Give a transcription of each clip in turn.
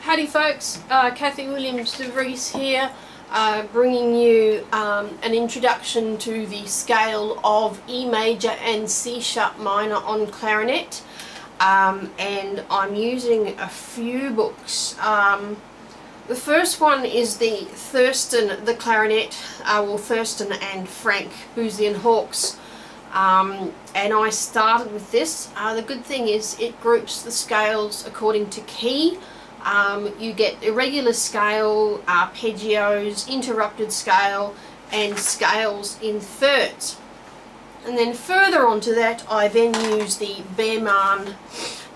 Howdy folks, Kathy Williams-DeVries here, bringing you an introduction to the scale of E major and C sharp minor on clarinet, and I'm using a few books. The first one is the Thurston, the clarinet, Thurston and Frank Boozy and Hawkes, and I started with this. The good thing is it groups the scales according to key. You get irregular scale, arpeggios, interrupted scale, and scales in thirds. And then further on to that, I then use the Baermann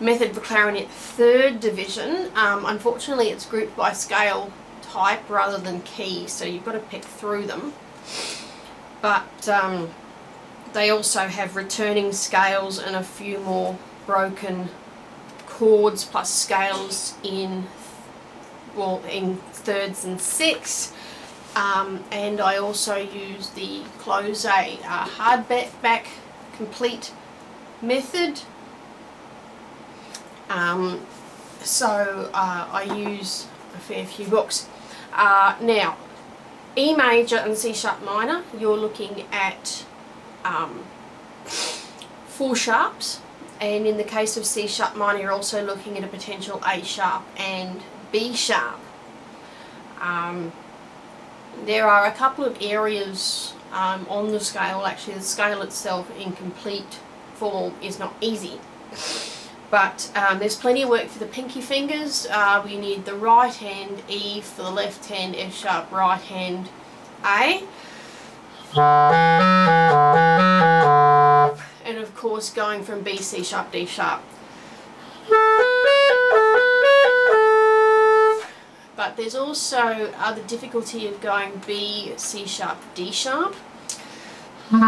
method for clarinet third division. Unfortunately, it's grouped by scale type rather than key, so you've got to pick through them. But they also have returning scales and a few more broken chords plus scales in thirds and sixths, and I also use the Klose hardback complete method. So I use a fair few books. Now, E major and C sharp minor, you're looking at 4 sharps. And in the case of C sharp minor, you're also looking at a potential A sharp and B sharp. There are a couple of areas on the scale. Actually, the scale itself in complete form is not easy. But there's plenty of work for the pinky fingers. We need the right hand E for the left hand F sharp, right hand A. And of course going from B, C sharp, D sharp. But there's also the difficulty of going B, C sharp, D sharp. And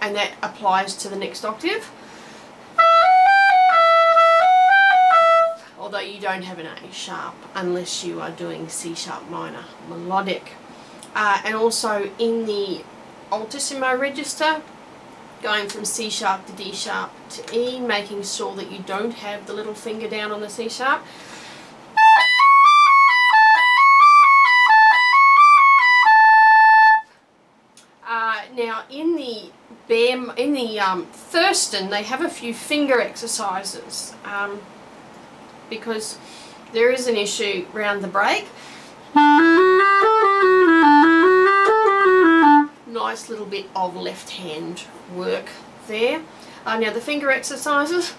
that applies to the next octave. Although you don't have an A sharp unless you are doing C sharp minor melodic. And also in the altissimo register, going from C sharp to D sharp to E, making sure that you don't have the little finger down on the C sharp. Now in the Thurston, they have a few finger exercises because there is an issue round the break. Nice little bit of left hand work there. Now the finger exercises.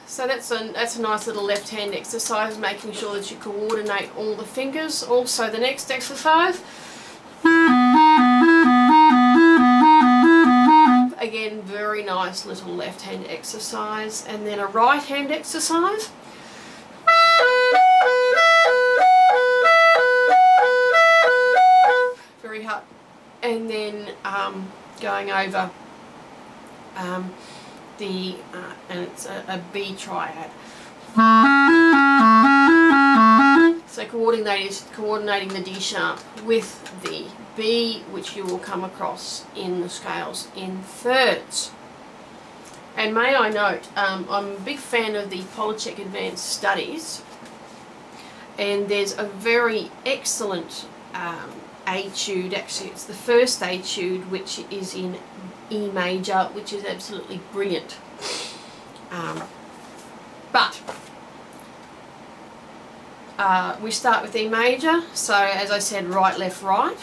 So that's a nice little left hand exercise, making sure that you coordinate all the fingers. Also the next exercise. Again, very nice little left hand exercise. And then a right hand exercise. Very hard. And then going over and it's a B triad. So coordinating the D sharp with the B, which you will come across in the scales in thirds. And may I note, I'm a big fan of the Polacek Advanced Studies, and there's a very excellent etude. Actually, it's the first etude, which is in E major, which is absolutely brilliant. But we start with E major, so as I said, right, left, right.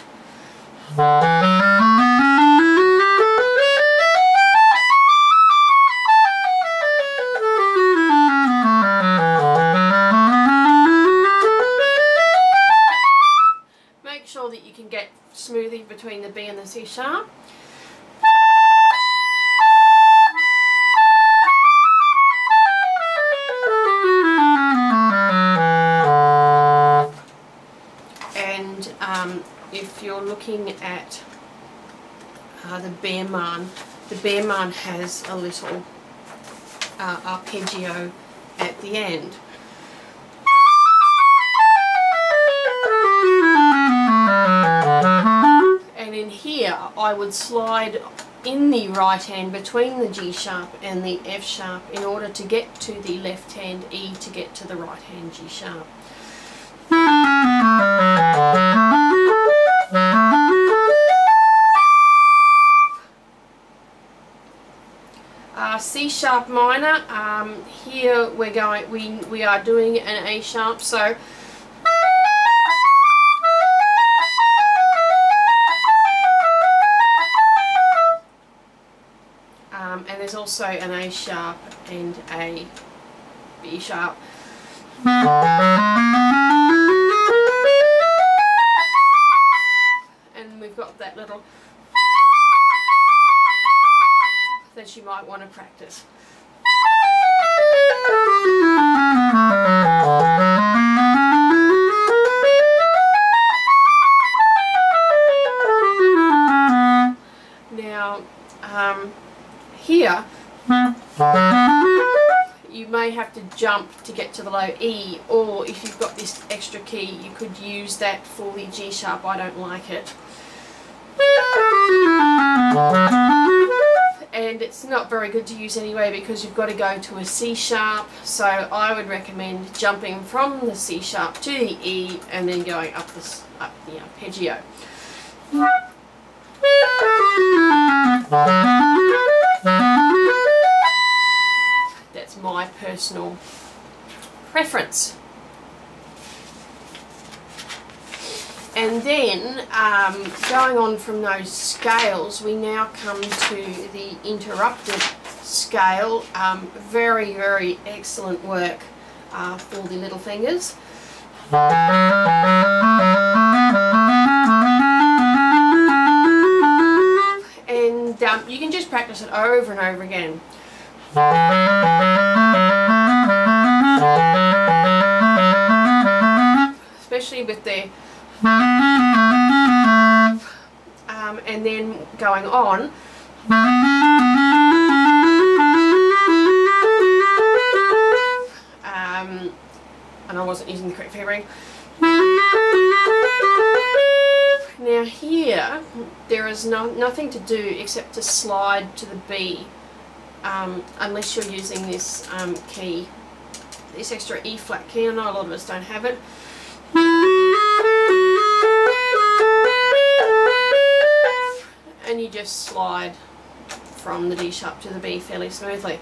Make sure that you can get smoothly between the B and the C sharp. If you're looking at the Baermann has a little arpeggio at the end. And in here I would slide in the right hand between the G sharp and the F sharp in order to get to the left hand E to get to the right hand G sharp. C sharp minor, here we are doing an A sharp, so and there's also an A sharp and a B sharp. And we've got that little that you might want to practice. Now, here you may have to jump to get to the low E, or if you've got this extra key you could use that for the G sharp. I don't like it. And it's not very good to use anyway because you've got to go to a C sharp, so I would recommend jumping from the C sharp to the E and then going up the arpeggio. That's my personal preference. And then, going on from those scales, we now come to the interrupted scale. Very, very excellent work for the little fingers. And you can just practice it over and over again. Especially with the and then going on and I wasn't using the correct fingering. Now here there is nothing to do except to slide to the B, unless you're using this key, this extra E flat key. I know a lot of us don't have it. And you just slide from the D sharp to the B fairly smoothly.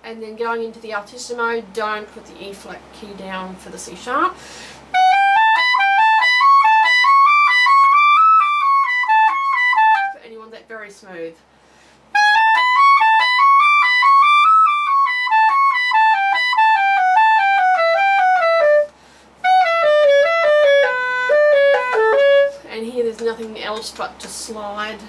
And then going into the altissimo, don't put the E flat key down for the C sharp. And you want that very smooth. And here there's nothing else but to slide.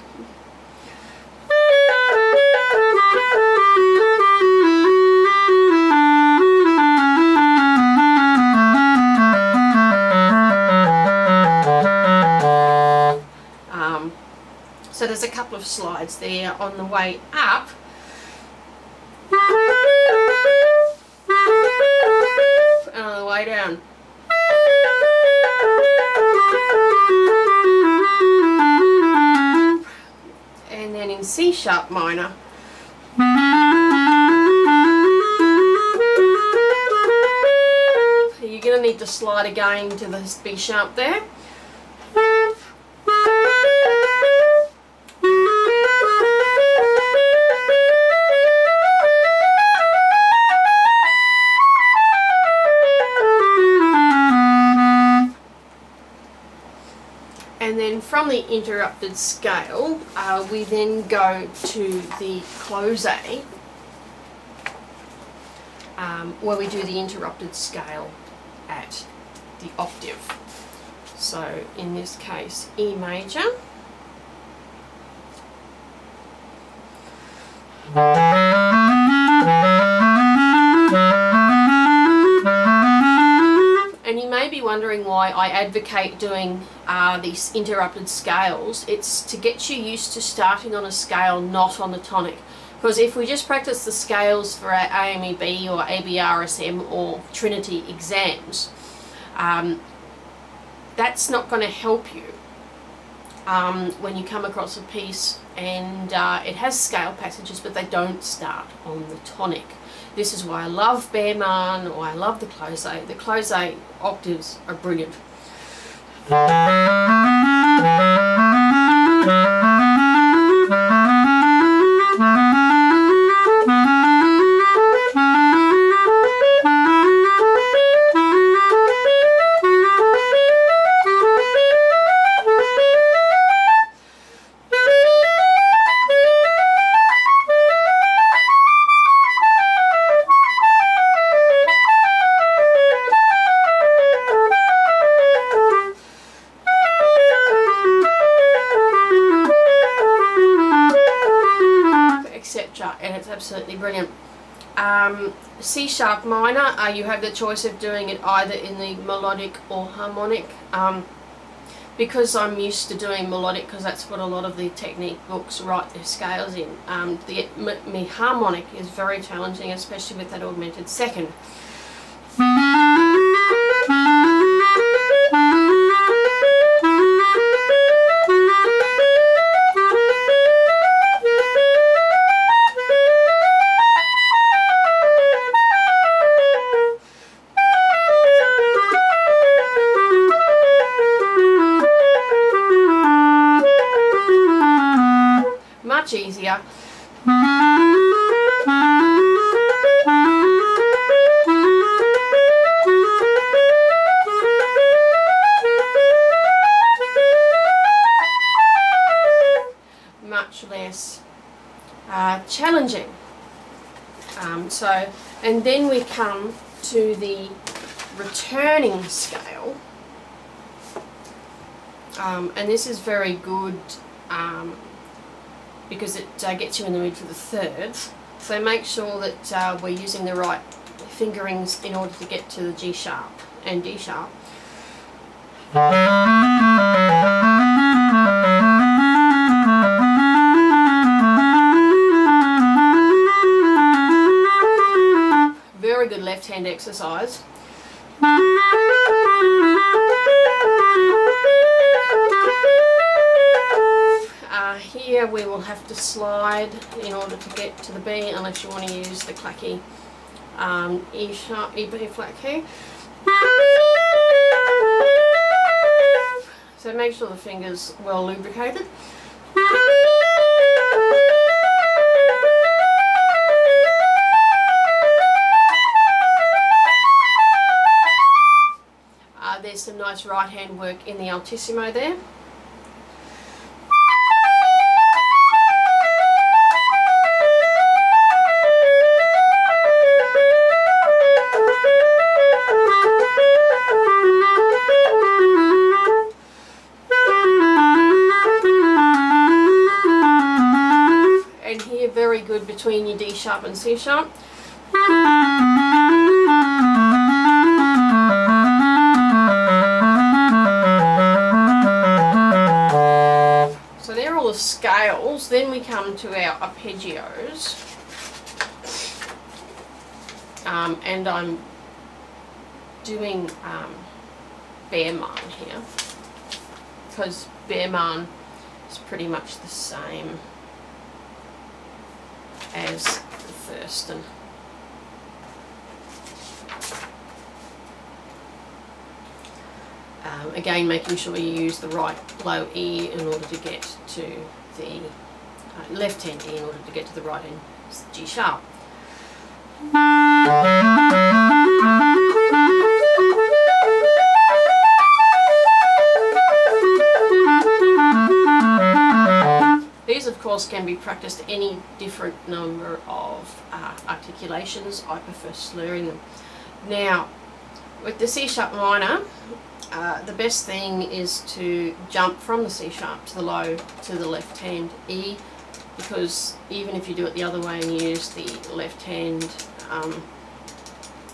So there's a couple of slides there on the way up. And on the way down. And then in C sharp minor. You're going to need to slide again to the B sharp there. And then from the interrupted scale, we then go to the Klose, where we do the interrupted scale at the octave. So in this case, E major. And you may be wondering why I advocate doing these interrupted scales. It's to get you used to starting on a scale, not on the tonic. Because if we just practice the scales for our AMEB or ABRSM or Trinity exams, that's not going to help you when you come across a piece and it has scale passages, but they don't start on the tonic. This is why I love Baermann, or I love the Klose. The Klose octaves are brilliant. And it's absolutely brilliant. C sharp minor, you have the choice of doing it either in the melodic or harmonic. Because I'm used to doing melodic, because that's what a lot of the technique books write their scales in, the harmonic is very challenging, especially with that augmented second. Much easier. Much less challenging. And then we come to the returning scale, and this is very good because it gets you in the mood for the thirds. So make sure that we're using the right fingerings in order to get to the G sharp and D sharp. Very good left hand exercise. Here we will have to slide in order to get to the B, unless you want to use the clacky E sharp, E B flat key. So make sure the finger's well lubricated. There's some nice right hand work in the altissimo there. And here very good between your D sharp and C sharp. So they're all the scales. Then we come to our arpeggios, and I'm doing Baermann here, because Baermann is pretty much the same as the Thurston. Again, making sure you use the right low E in order to get to the left hand E in order to get to the right hand G sharp. These of course can be practiced any different number of articulations. I prefer slurring them. Now with the C sharp minor, the best thing is to jump from the C sharp to the low to the left hand E, because even if you do it the other way and use the left hand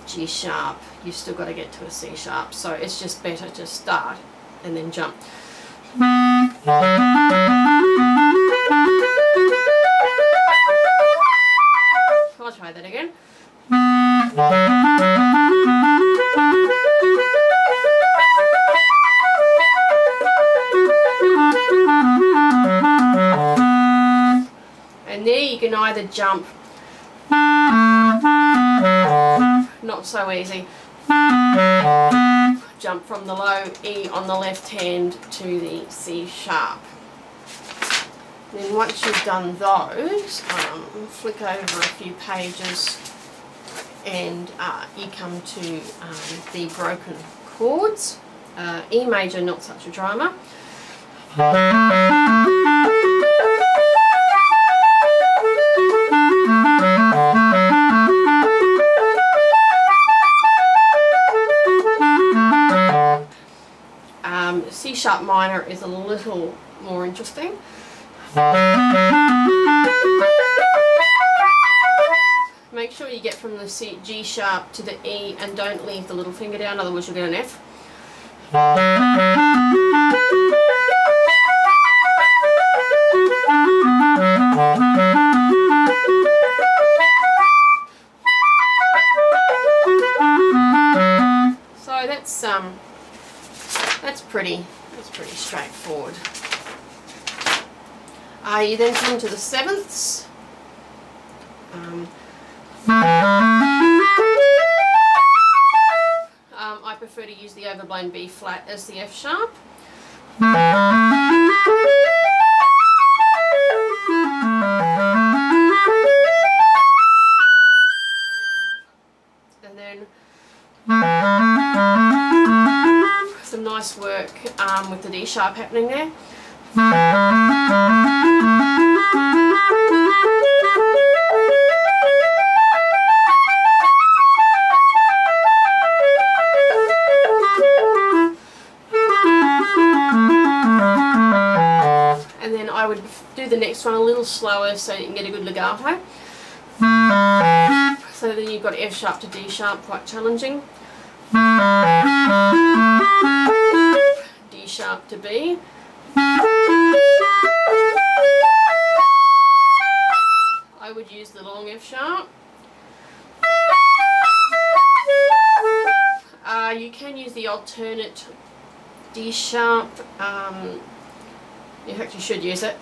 G sharp, you've still got to get to a C sharp. So it's just better to start and then jump. jump. Not so easy. Jump from the low E on the left hand to the C sharp. Then once you've done those, flick over a few pages and you come to the broken chords. E major, not such a drama. C sharp minor is a little more interesting. Make sure you get from the G sharp to the E and don't leave the little finger down, otherwise you'll get an F. So that's pretty straightforward. You then come to the sevenths. I prefer to use the overblown B flat as the F sharp. And then some nice work with the D sharp happening there. And then I would do the next one a little slower so you can get a good legato. So then you've got F sharp to D sharp, quite challenging. D sharp to B. I would use the long F sharp. You can use the alternate D sharp. You actually should use it.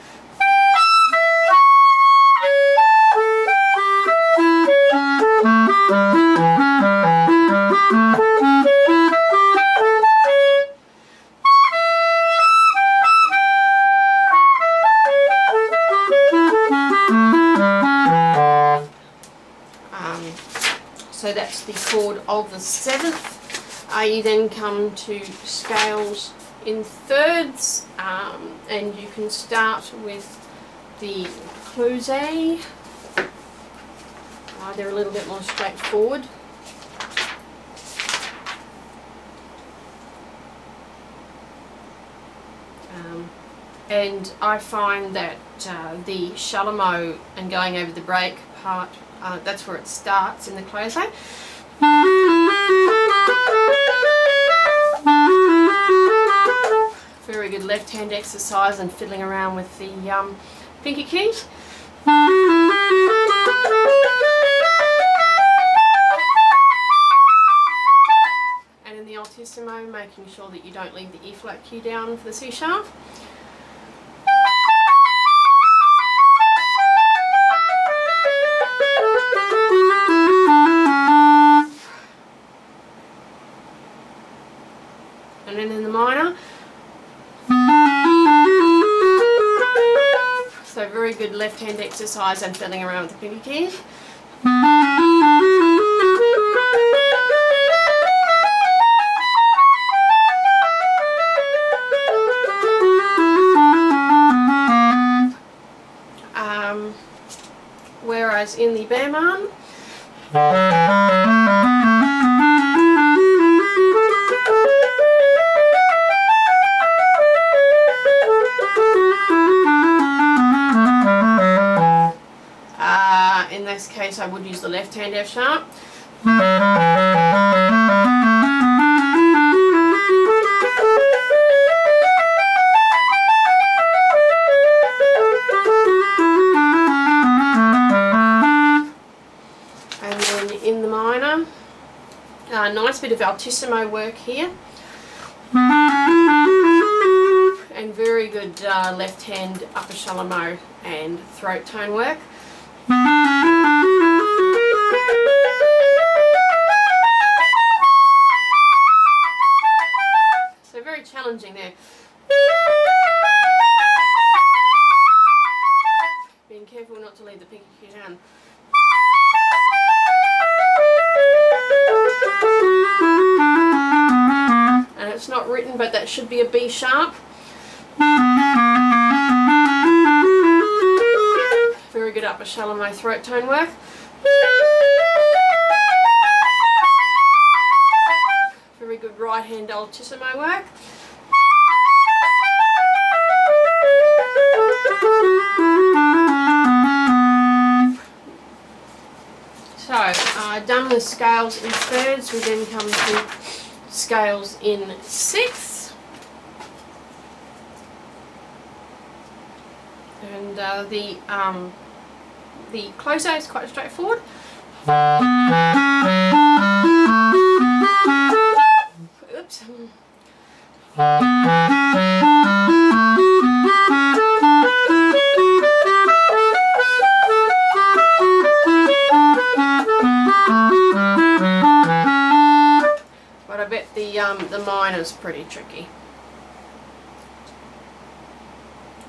So that's the chord of the seventh. You then come to scales in thirds, and you can start with the Klose. They're a little bit more straightforward. And I find that the Shallow and going over the break part, that's where it starts in the Klose. Very good left hand exercise and fiddling around with the pinky keys. And in the altissimo, making sure that you don't leave the E flat key down for the C sharp. And then in the minor. So very good left hand exercise and fiddling around with the pinky keys. Whereas in the Baermann, in this case I would use the left hand F sharp. And then in the minor, nice bit of altissimo work here. And very good left hand upper shallow and throat tone work. challenging there. Being careful not to leave the pinky down. And it's not written, but that should be a B sharp. Very good upper shallow throat tone work. Very good right hand altissimo work. So, done with scales in thirds, we then come to scales in sixths. And the Klose is quite straightforward. Oops. But I bet the minor's pretty tricky.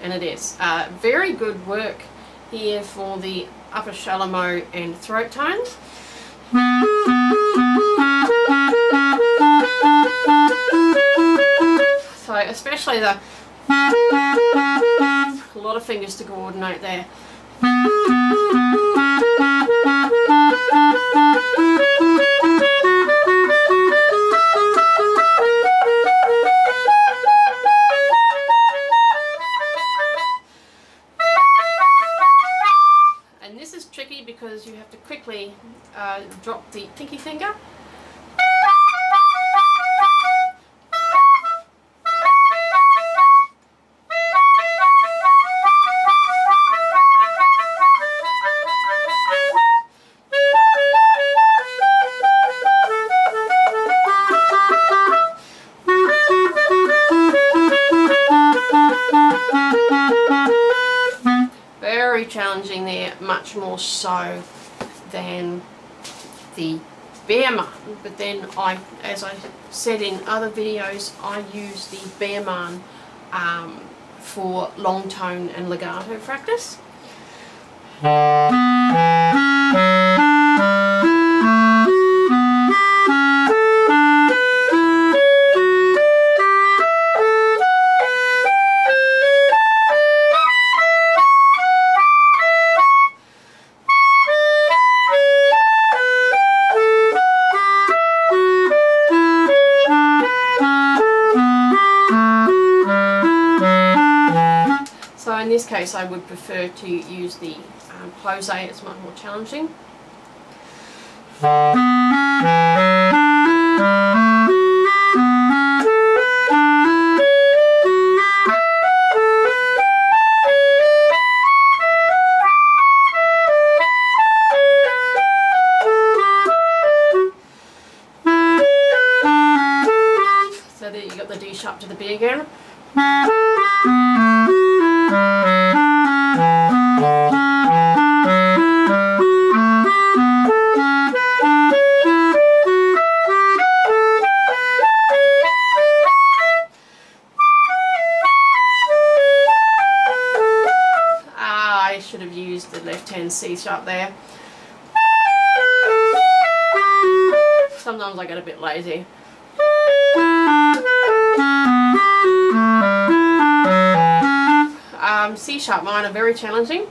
And it is. Very good work here for the upper shallow and throat tones. So especially a lot of fingers to coordinate there. Because you have to quickly drop the pinky finger. Very challenging there, much more so than the Baermann, but then as I said in other videos, I use the Baermann for long tone and legato practice. In this case I would prefer to use the Klose, it's much more challenging. So there you got the D sharp to the B again. I should have used the left hand C sharp there. Sometimes I get a bit lazy. C sharp minor, very challenging.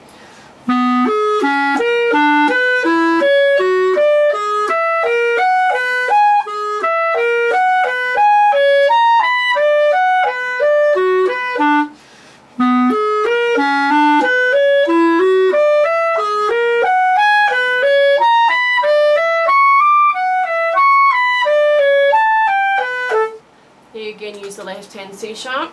Here again, use the left hand C sharp.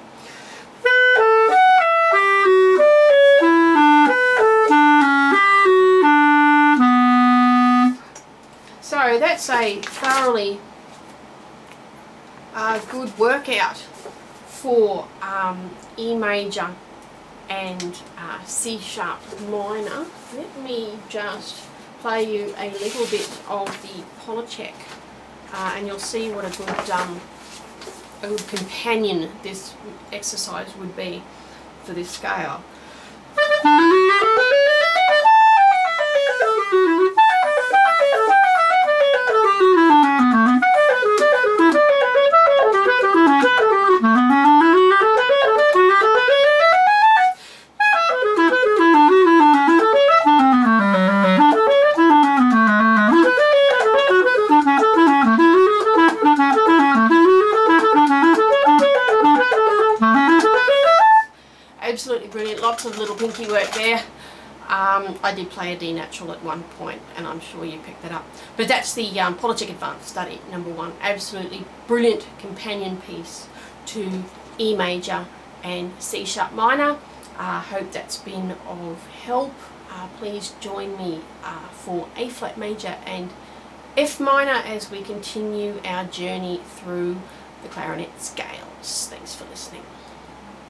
So that's a thoroughly good workout for E major and C sharp minor. Let me just play you a little bit of the Polacek and you'll see what a good a good companion this exercise would be for this scale. Absolutely brilliant, lots of little pinky work there. I did play a D natural at one point, and I'm sure you picked that up. But that's the Polacek Advanced Study #1. Absolutely brilliant companion piece to E major and C sharp minor. Hope that's been of help. Please join me for A flat major and F minor as we continue our journey through the clarinet scales. Thanks for listening.